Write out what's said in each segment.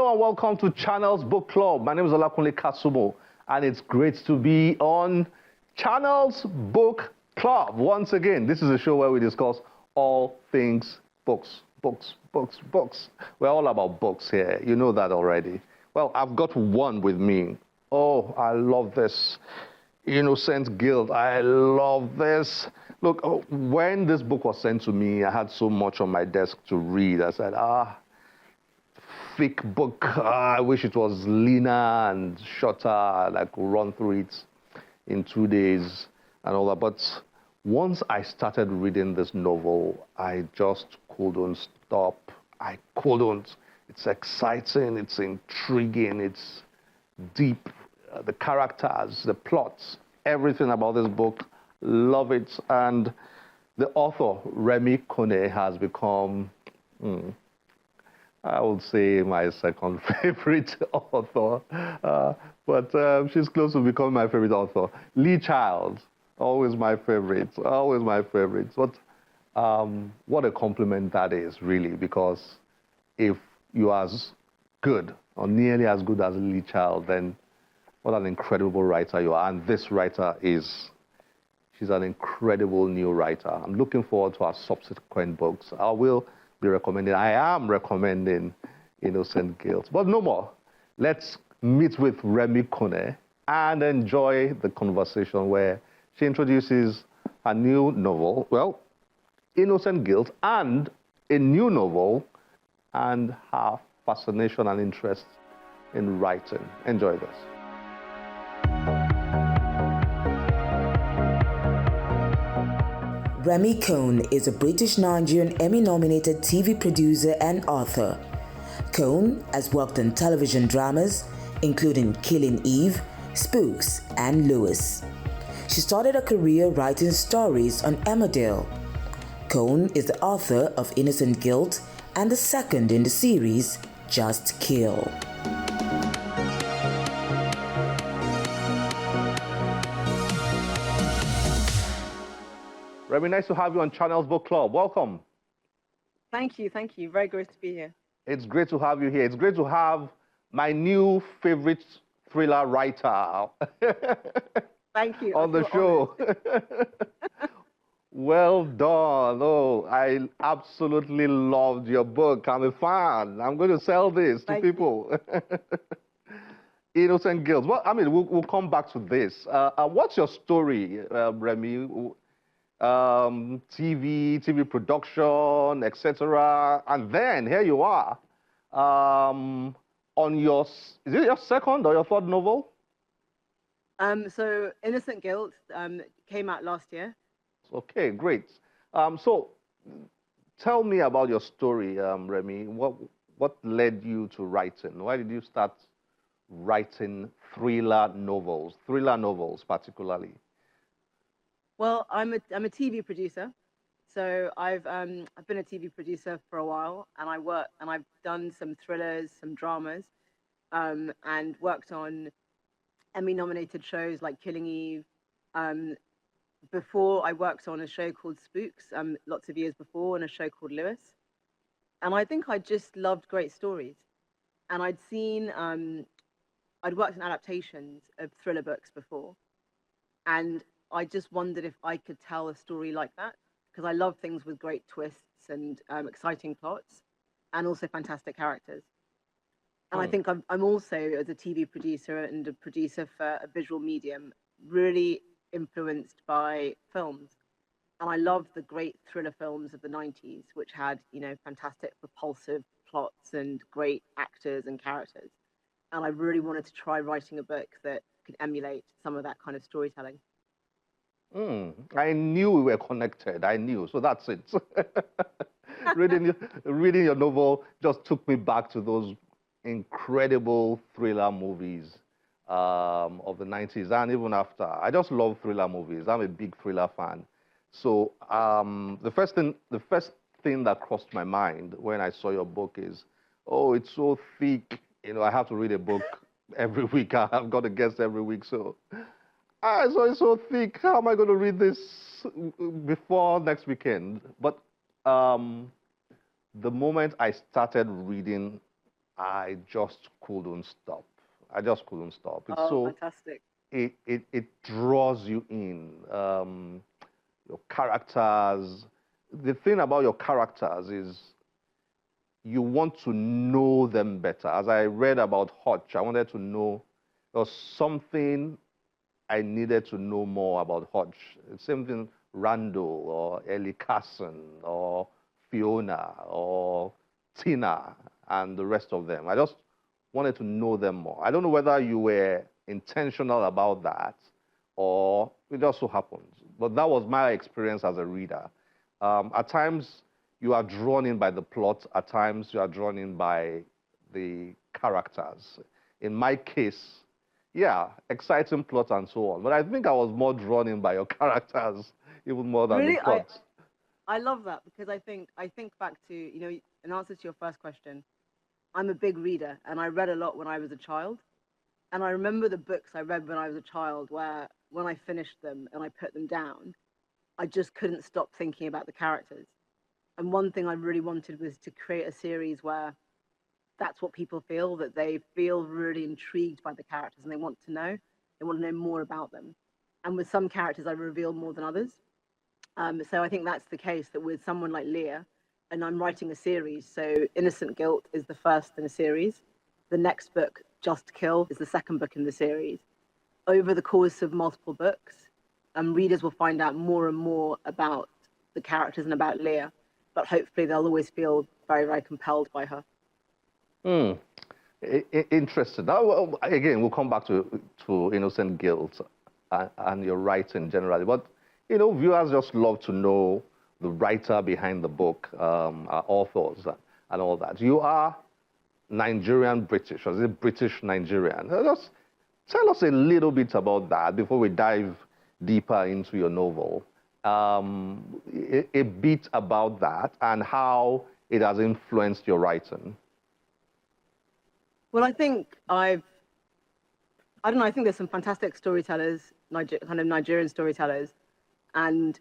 Hello and welcome to Channel's Book Club. My name is Olakunle Kasumo, and it's great to be on Channel's Book Club. Once again, this is a show where we discuss all things books. We're all about books here. You know that already. Well, I've got one with me. Oh, I love this. Innocent Guilt. I love this. Look, when this book was sent to me, I had so much on my desk to read. I said, thick book. I wish it was leaner and shorter. I could run through it in 2 days and all that. But once I started reading this novel, I just couldn't stop. I couldn't. It's exciting. It's intriguing. It's deep. The characters, the plots, everything about this book, love it. And the author, Remi Kone, has become, I would say, my second favorite author. But she's close to becoming my favorite author. Lee Child, always my favorite, always my favorite. But what a compliment that is, really, because if you are as good or nearly as good as Lee Child, then what an incredible writer you are. And this writer she's an incredible new writer. I'm looking forward to her subsequent books. I am recommending Innocent Guilt. But no more. Let's meet with Remi Kone and enjoy the conversation where she introduces a new novel, well, Innocent Guilt, and a new novel, and her fascination and interest in writing. Enjoy this. Remi Kone is a British-Nigerian Emmy-nominated TV producer and author. Kone has worked on television dramas, including Killing Eve, Spooks, and Lewis. She started her career writing stories on Emmerdale. Kone is the author of Innocent Guilt and the second in the series, Just Kill. Remi, nice to have you on Channel's Book Club. Welcome. Thank you. Very great to be here. It's great to have you here. It's great to have my new favorite thriller writer Thank you. on the show. Well done. Oh, I absolutely loved your book. I'm a fan. I'm going to sell this to people. Innocent Guilt. Well, I mean, we'll come back to this. What's your story, Remi? TV production, etc. And then here you are on is it your second or your third novel? So Innocent Guilt came out last year. Okay, great. So tell me about your story, Remi. What led you to writing? Why did you start writing thriller novels particularly? Well, I'm a TV producer, so I've been a TV producer for a while, and I've done some thrillers, some dramas, and worked on Emmy-nominated shows like Killing Eve. Before I worked on a show called Spooks, lots of years before, and a show called Lewis. And I think I just loved great stories, and I'd worked on adaptations of thriller books before, and I just wondered if I could tell a story like that, because I love things with great twists and exciting plots, and also fantastic characters. And I think I'm also, as a TV producer and a producer for a visual medium, really influenced by films. And I love the great thriller films of the 90s, which had, fantastic, propulsive plots and great actors and characters. And I really wanted to try writing a book that could emulate some of that kind of storytelling. I knew we were connected. I knew. So that's it. Reading your novel just took me back to those incredible thriller movies of the 90s and even after. I just love thriller movies. I'm a big thriller fan. So the first thing that crossed my mind when I saw your book is, oh, it's so thick. I have to read a book every week. I've got a guest every week. So it's so thick. How am I going to read this before next weekend? But the moment I started reading I just couldn't stop. I just couldn't stop. It's Oh, so fantastic. it draws you in. Your characters. The thing about your characters is you want to know them better. As I read about Hutch, I wanted to know there was something I needed to know more about Hutch. Same thing, Randall or Ellie Carson or Fiona or Tina and the rest of them. I just wanted to know them more. I don't know whether you were intentional about that or it just so happens. But that was my experience as a reader. At times, you are drawn in by the plot. At times, you are drawn in by the characters. In my case, yeah, exciting plot and so on. But I think I was more drawn in by your characters, even more than the Really, I plot. I love that because I think back to, in answer to your first question, I'm a big reader and I read a lot when I was a child. And I remember the books I read when I was a child where when I finished them and I put them down, I just couldn't stop thinking about the characters. And one thing I really wanted was to create a series where that's what people feel, that they feel really intrigued by the characters and they want to know more about them. And with some characters, I reveal more than others. So I think that's the case that with someone like Leah, and I'm writing a series, so Innocent Guilt is the first in a series. The next book, Just Kill, is the second book in the series. Over the course of multiple books, readers will find out more and more about the characters and about Leah, but hopefully they'll always feel very, very compelled by her. Hmm. Interesting. Now, well, again, we'll come back to Innocent Guilt and your writing generally. But, viewers just love to know the writer behind the book, authors, and all that. You are Nigerian British, or is it British Nigerian? Just tell us a little bit about that before we dive deeper into your novel. A bit about that and how it has influenced your writing. Well, I don't know, I think there's some fantastic storytellers, kind of Nigerian storytellers. And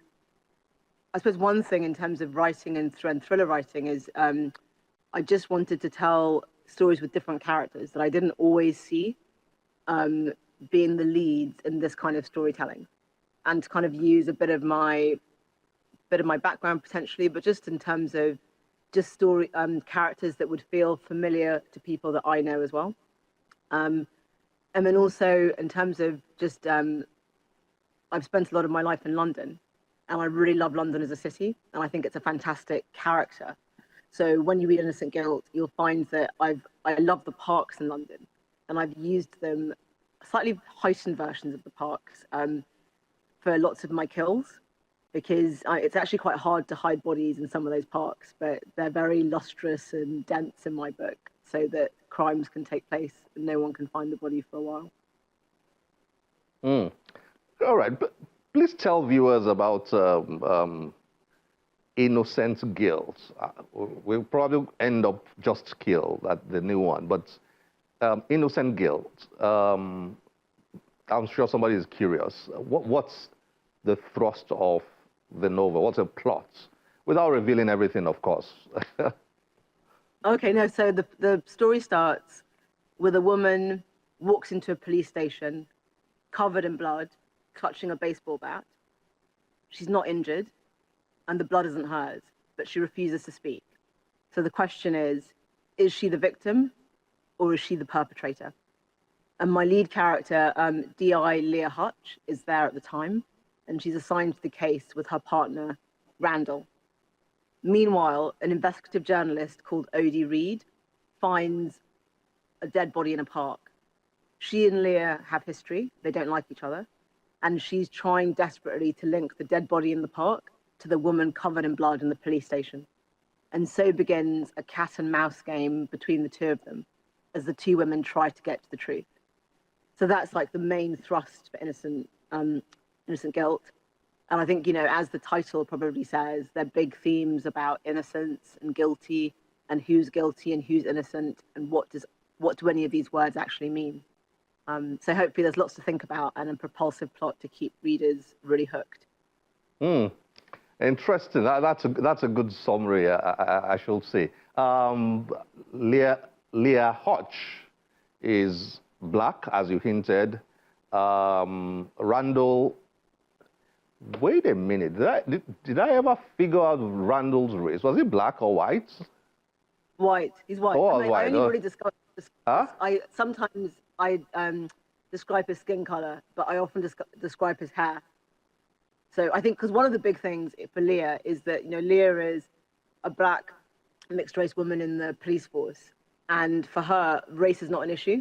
I suppose one thing in terms of writing and thriller writing is I just wanted to tell stories with different characters that I didn't always see being the leads in this kind of storytelling, and to kind of use a bit of my background potentially, but just in terms of just story characters that would feel familiar to people that I know as well. And then also in terms of just I've spent a lot of my life in London, and I really love London as a city, and I think it's a fantastic character. So when you read Innocent Guilt, you'll find that I love the parks in London, and I've used them slightly heightened versions of the parks for lots of my kills, because it's actually quite hard to hide bodies in some of those parks, but they're very lustrous and dense in my book, so that crimes can take place and no one can find the body for a while. Mm. All right, but please tell viewers about Innocent Guilt. We'll probably end up Just Kill, that the new one, but Innocent Guilt. I'm sure somebody is curious. What's the thrust of the novel? What's the plot? Without revealing everything, of course. Okay, no, so the story starts with a woman walks into a police station covered in blood, clutching a baseball bat. She's not injured, and the blood isn't hers, but she refuses to speak. So the question is she the victim or is she the perpetrator? And my lead character, D.I. Leah Hutch, is there at the time, and she's assigned to the case with her partner, Randall. Meanwhile, an investigative journalist called Odie Reed finds a dead body in a park. She and Leah have history. They don't like each other. And she's trying desperately to link the dead body in the park to the woman covered in blood in the police station. And so begins a cat and mouse game between the two of them as the two women try to get to the truth. So that's like the main thrust for Innocent Guilt. And I think, as the title probably says, they're big themes about innocence and guilty and who's innocent and what do any of these words actually mean. So hopefully there's lots to think about and a propulsive plot to keep readers really hooked. Interesting. That's a good summary, I should say. Leah Leah Hodge is black, as you hinted. Randall, wait a minute. Did I ever figure out Randall's race? Was he black or white? White. He's white. Oh, I mean, white. I only really discuss. Huh? Sometimes I describe his skin color, but I often describe his hair. So I think because one of the big things for Leah is that Leah is a black mixed race woman in the police force, and for her, race is not an issue,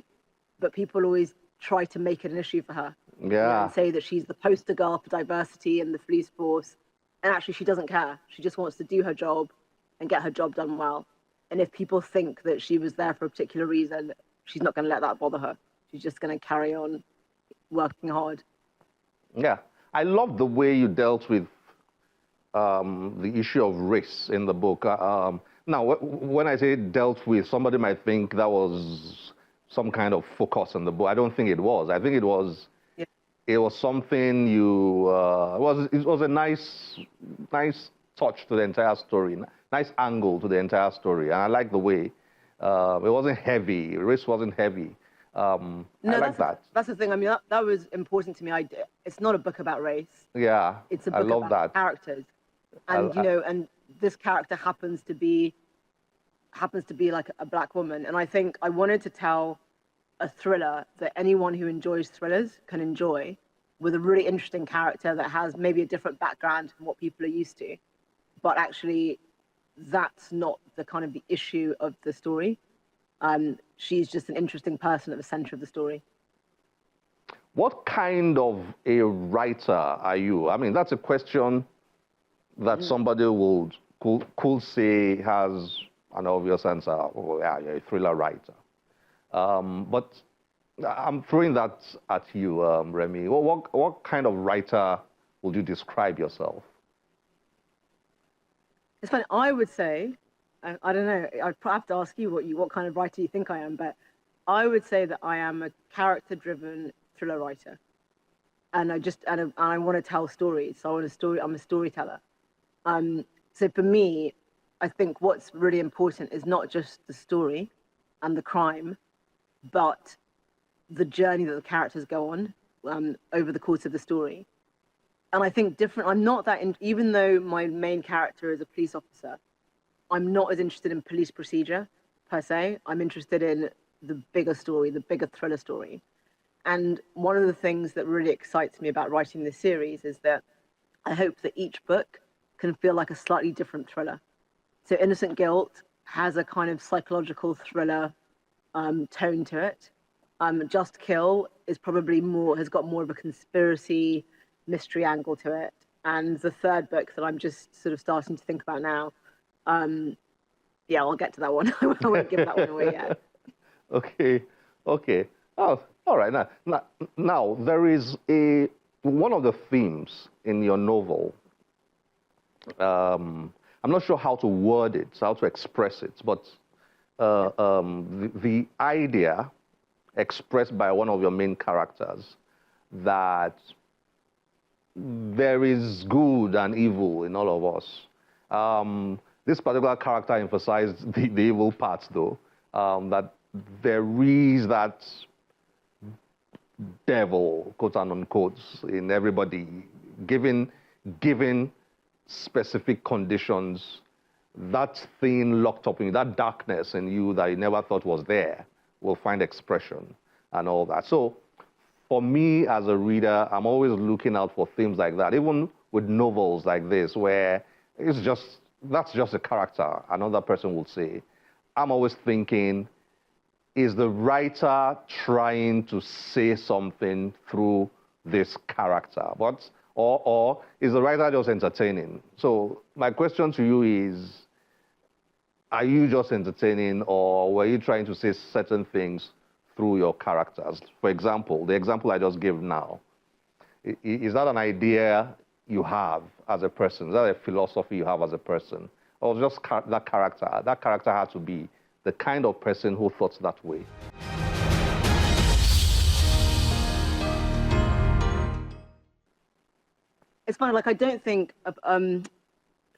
but people always try to make it an issue for her. Yeah. And say that she's the poster girl for diversity in the police force, and actually she doesn't care. She just wants to do her job and get her job done well. And if people think that she was there for a particular reason, she's not going to let that bother her. She's just going to carry on working hard. Yeah. I love the way you dealt with the issue of race in the book. Now, when I say dealt with, somebody might think that was some kind of focus in the book. I don't think it was. I think it was. Yeah. It was something you. It was a nice touch to the entire story. Nice angle to the entire story, and I like the way it wasn't heavy. Race wasn't heavy. I like that. That's the thing. I mean, that was important to me. It's not a book about race. Yeah, it's a book about characters, and and this character happens to be like a black woman. And I think I wanted to tell a thriller that anyone who enjoys thrillers can enjoy, with a really interesting character that has maybe a different background from what people are used to, but actually that's not the kind of the issue of the story. She's just an interesting person at the center of the story. What kind of a writer are you? I mean, that's a question that somebody could say has an obvious answer. Oh, yeah, you're a thriller writer. But I'm throwing that at you, Remi. What kind of writer would you describe yourself? It's funny. I would say, I don't know. I'd have to ask you what kind of writer you think I am, but I would say that I am a character-driven thriller writer, and I want to tell stories. So I'm a storyteller. So for me, I think what's really important is not just the story and the crime, but the journey that the characters go on over the course of the story. And I think I'm not that, even though my main character is a police officer, I'm not as interested in police procedure per se. I'm interested in the bigger story, the bigger thriller story. And one of the things that really excites me about writing this series is that I hope that each book can feel like a slightly different thriller. So Innocent Guilt has a kind of psychological thriller tone to it. Just Kill is probably has got more of a conspiracy mystery angle to it. And the third book that I'm just sort of starting to think about now, I'll get to that one. I won't give that one away yet. Okay. Oh, all right. Now there is one of the themes in your novel. I'm not sure how to word it, how to express it, but the idea expressed by one of your main characters that there is good and evil in all of us. This particular character emphasized the evil parts, though, that there is that devil, quote and unquote, in everybody, given specific conditions, that thing locked up in you, that darkness in you that you never thought was there, will find expression and all that. So for me as a reader, I'm always looking out for themes like that, even with novels like this, where that's just a character, another person would say. I'm always thinking, is the writer trying to say something through this character? Or is the writer just entertaining? So my question to you is, are you just entertaining, or were you trying to say certain things through your characters? For example, the example I just gave now, is that an idea you have as a person? Is that a philosophy you have as a person? Or just that character? That character had to be the kind of person who thought that way. It's funny, like I don't think,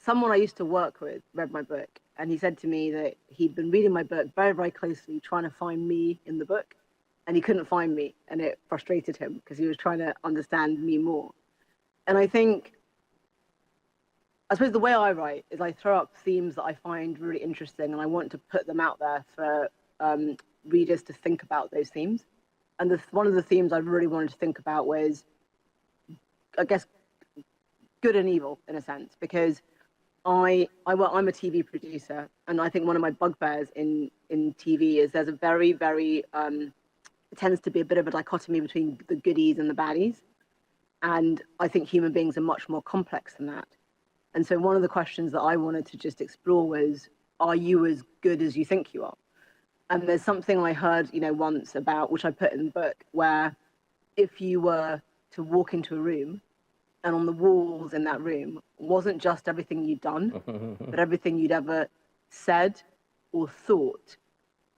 someone I used to work with read my book, and he said to me that he'd been reading my book very, very closely, trying to find me in the book, and he couldn't find me, and it frustrated him because he was trying to understand me more. And I suppose the way I write is I throw up themes that I find really interesting, and I want to put them out there for readers to think about those themes. And one of the themes I really wanted to think about was, I guess, good and evil in a sense, because I'm a TV producer, and I think one of my bugbears in TV is there's a very, very it tends to be a bit of a dichotomy between the goodies and the baddies, and I think human beings are much more complex than that. And so one of the questions that I wanted to just explore was, are you as good as you think you are? And there's something I heard, once about, which I put in the book, where if you were to walk into a room, and on the walls in that room wasn't just everything you'd done, but everything you'd ever said or thought,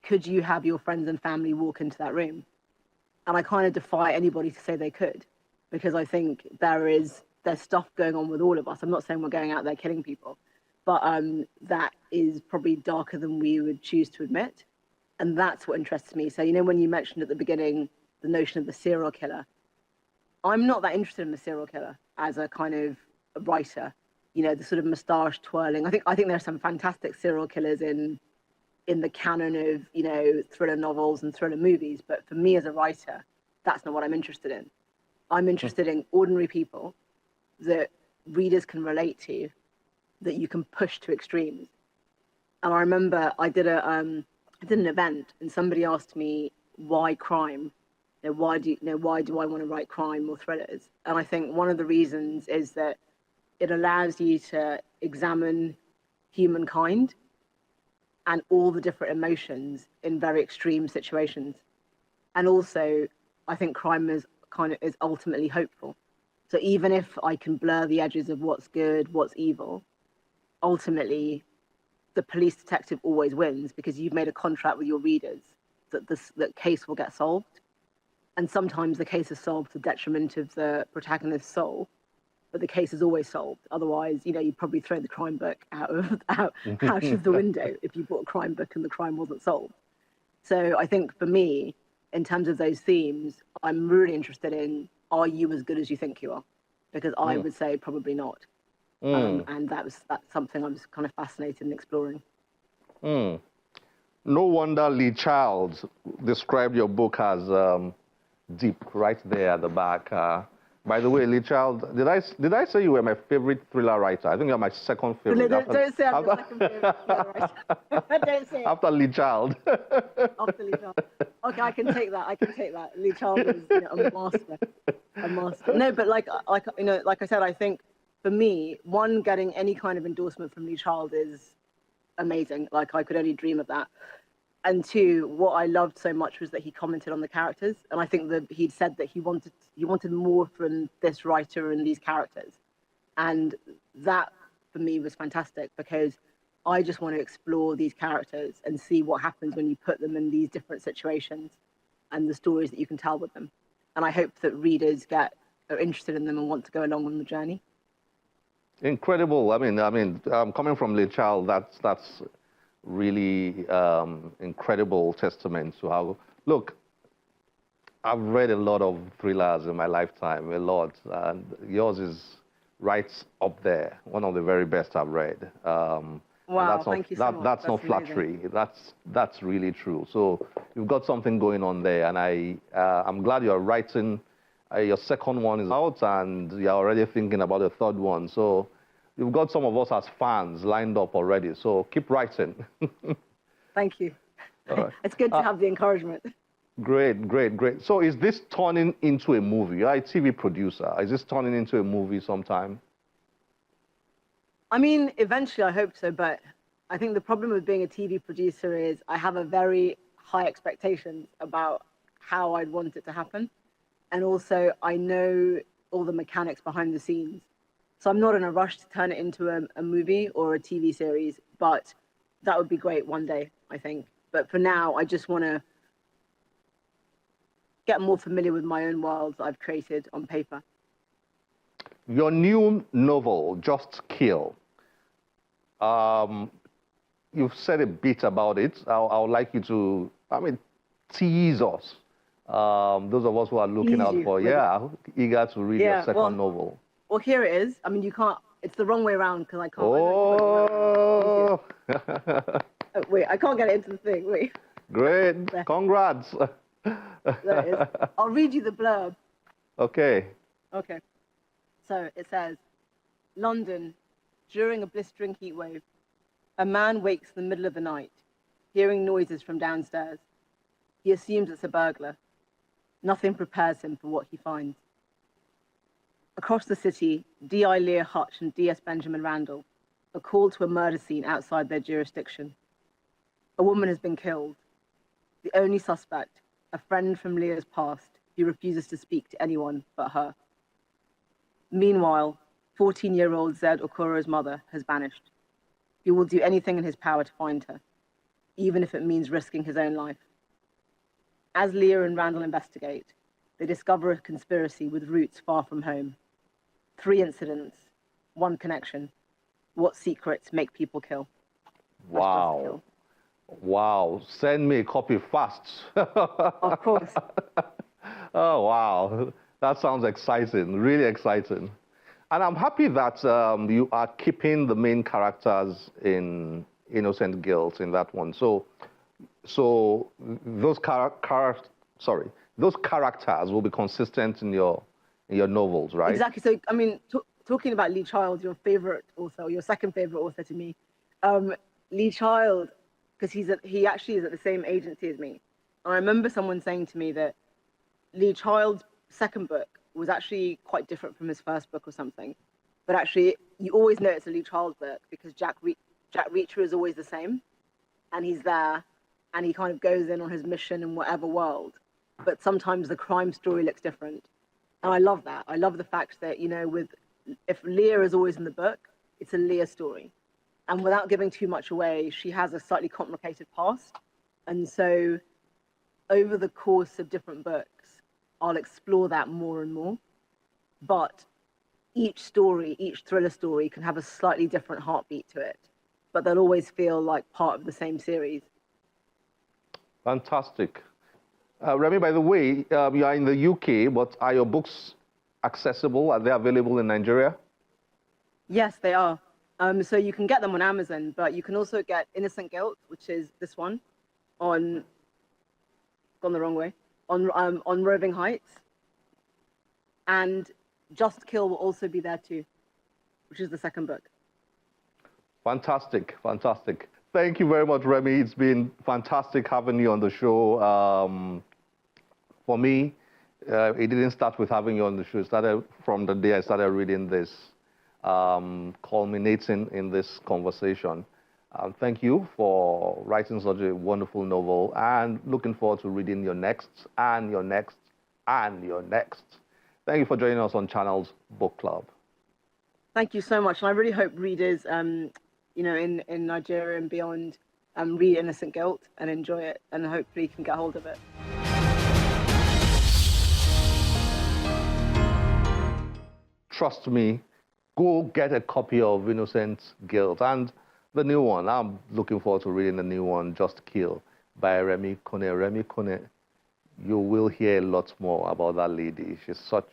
could you have your friends and family walk into that room? And I kind of defy anybody to say they could, because I think there's stuff going on with all of us. I'm not saying we're going out there killing people, but that is probably darker than we would choose to admit. And that's what interests me. So, when you mentioned at the beginning the notion of the serial killer, I'm not that interested in the serial killer as a kind of a writer, the sort of moustache twirling. I think there are some fantastic serial killers in the canon of, thriller novels and thriller movies. But for me as a writer, that's not what I'm interested in. I'm interested in ordinary people that readers can relate to, that you can push to extremes. And I remember I did an event, and somebody asked me, why crime? Why do I want to write crime or thrillers? And I think one of the reasons is that it allows you to examine humankind and all the different emotions in very extreme situations. And also, I think crime is ultimately hopeful. So even if I can blur the edges of what's good, what's evil, ultimately, the police detective always wins, because you've made a contract with your readers that that case will get solved. And sometimes the case is solved to the detriment of the protagonist's soul, but the case is always solved. Otherwise, you'd probably throw the crime book out of the window if you bought a crime book and the crime wasn't solved. So I think for me, in terms of those themes, I'm really interested in, are you as good as you think you are? Because I would say probably not. And that's something I was kind of fascinated in exploring. No wonder Lee Childs described your book as deep, right there at the back. By the way, Lee Childs, did I say you were my favorite thriller writer? I think you're my second favorite. Don't say I'm your second favorite thriller writer. Don't say it. After Lee Childs. After Lee Childs. Okay, I can take that. Lee Childs is a master. No, but like I said, I think for me, one, getting any kind of endorsement from Lee Childs is amazing. Like, I could only dream of that. And two, what I loved so much was that he commented on the characters, and I think that he'd said that he wanted more from this writer and these characters, and that for me was fantastic, because I just want to explore these characters and see what happens when you put them in these different situations, and the stories that you can tell with them. And I hope that readers are interested in them and want to go along on the journey. Incredible. I mean, coming from Lee Child, that's really incredible testament to how. Look, I've read a lot of thrillers in my lifetime, a lot, and yours is right up there, one of the very best I've read. Wow, thank you so much. That's not flattery. That's really true. So you've got something going on there, and I'm glad you're writing. Your second one is out, and you're already thinking about the third one. So you've got some of us as fans lined up already. So keep writing. Thank you. Right. It's good to have the encouragement. Great. So is this turning into a movie? You're a TV producer. Is this turning into a movie sometime? I mean, eventually I hope so, but I think the problem with being a TV producer is I have a very high expectations about how I'd want it to happen. And also I know all the mechanics behind the scenes. So I'm not in a rush to turn it into a movie or a TV series, but that would be great one day, I think. But for now, I just want to get more familiar with my own worlds that I've created on paper. Your new novel, Just Kill, You've said a bit about it. I would like you to, tease us. Those of us who are looking Tease out you for, with it. yeah, eager to read your Yeah, second novel. Well, here it is. I mean, you can't. It's the wrong way around because I can't. Oh, Oh, wait, I can't get it into the thing. Wait, great! There. Congrats. There it is. I'll read you the blurb. Okay. Okay. So it says, London, during a blistering heat wave, a man wakes in the middle of the night, hearing noises from downstairs. He assumes it's a burglar. Nothing prepares him for what he finds. Across the city, D.I. Lear Hutch and D.S. Benjamin Randall are called to a murder scene outside their jurisdiction. A woman has been killed. The only suspect, a friend from Lear's past, who refuses to speak to anyone but her. Meanwhile, 14-year-old Zed Okoro's mother has vanished. He will do anything in his power to find her, even if it means risking his own life. As Lear and Randall investigate, they discover a conspiracy with roots far from home. 3 incidents, 1 connection. What secrets make people kill? Wow. Kill. Wow. Send me a copy fast. Of course. Oh, wow. That sounds exciting, really exciting. And I'm happy that you are keeping the main characters in Innocent Guilt in that one. So those those characters will be consistent in your novels, right? Exactly. So, I mean, talking about Lee Child, your favorite author, your second favorite author to me, Lee Child, because he actually is at the same agency as me. And I remember someone saying to me that Lee Child's second book was actually quite different from his first book or something. But actually, you always know it's a Lee Child book because Jack Reacher is always the same. And he's there, and he kind of goes in on his mission in whatever world. But sometimes the crime story looks different. And I love that. I love the fact that, if Lear is always in the book, it's a Lear story. And without giving too much away, she has a slightly complicated past. And so over the course of different books, I'll explore that more and more. But each thriller story can have a slightly different heartbeat to it. But they'll always feel like part of the same series. Fantastic. Remi, by the way, you are in the UK, but are your books accessible? Are they available in Nigeria? Yes, they are. So you can get them on Amazon, but you can also get Innocent Guilt, which is this one, gone the wrong way, on Roving Heights. And Just Kill will also be there too, which is the second book. Fantastic, fantastic. Thank you very much, Remi. It's been fantastic having you on the show. For me, it didn't start with having you on the show. It started from the day I started reading this, culminating in this conversation. Thank you for writing such a wonderful novel, and looking forward to reading your next and your next and your next. Thank you for joining us on Channels Book Club. Thank you so much. And I really hope readers, in Nigeria and beyond, read Innocent Guilt and enjoy it, and hopefully can get hold of it. Trust me, go get a copy of Innocent Guilt and the new one. I'm looking forward to reading the new one, Just Kill, by Remi Kone. Remi Kone, you will hear a lot more about that lady. She's such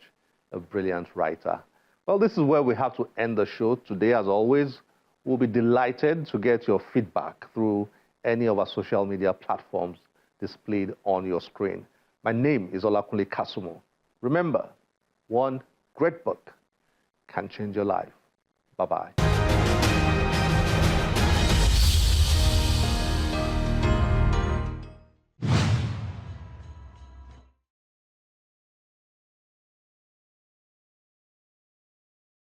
a brilliant writer. Well, this is where we have to end the show today. As always, we'll be delighted to get your feedback through any of our social media platforms displayed on your screen. My name is Olakunle Kasumo. Remember, one great book can change your life. Bye-bye.